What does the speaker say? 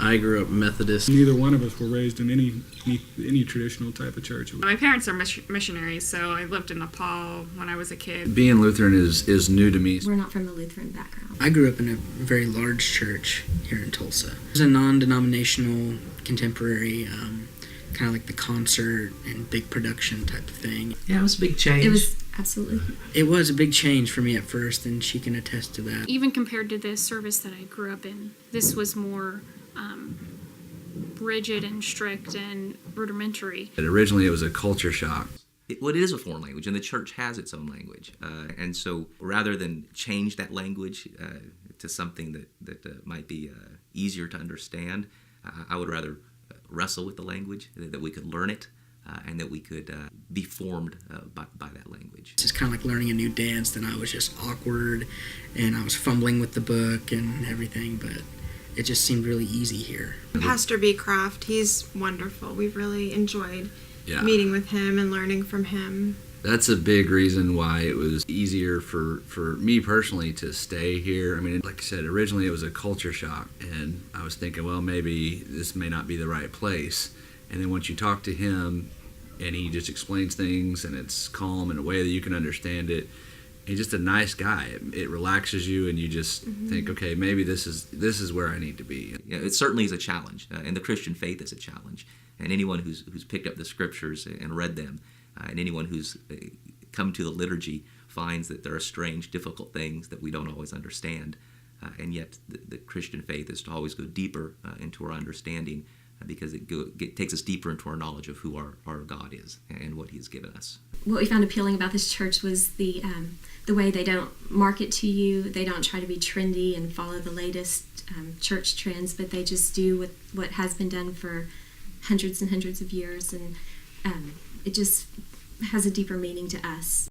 I grew up Methodist. Neither one of us were raised in any traditional type of church. My parents are missionaries, so I lived in Nepal when I was a kid. Being Lutheran is new to me. We're not from a Lutheran background. I grew up in a very large church here in Tulsa. It was a non-denominational, contemporary, kind of like the concert and big production type of thing. Yeah, it was a big change. It was absolutely. It was a big change for me at first, and she can attest to that. Even compared to the service that I grew up in, this was more rigid and strict and rudimentary. Originally, it was a culture shock. It is a foreign language, and the church has its own language. And so rather than change that language to something that might be easier to understand, I would rather wrestle with the language, that we could learn it, and that we could be formed by that language. It's kind of like learning a new dance, and I was just awkward, and I was fumbling with the book and everything, but it just seemed really easy here. Pastor Beecroft, he's wonderful. We've really enjoyed meeting with him and learning from him. That's a big reason why it was easier for me personally to stay here. I mean, like I said, originally it was a culture shock, and I was thinking, well, maybe this may not be the right place. And then once you talk to him, and he just explains things, and it's calm in a way that you can understand it, he's just a nice guy. It relaxes you, and you just think, okay, maybe this is where I need to be. Yeah, it certainly is a challenge, and the Christian faith is a challenge. And anyone who's picked up the scriptures and read them, and anyone who's come to the liturgy finds that there are strange, difficult things that we don't always understand. And yet the Christian faith is to always go deeper into our understanding, because it takes us deeper into our knowledge of who our God is and what He has given us. What we found appealing about this church was the way they don't market to you. They don't try to be trendy and follow the latest church trends, but they just do what has been done for hundreds and hundreds of years, and it just has a deeper meaning to us.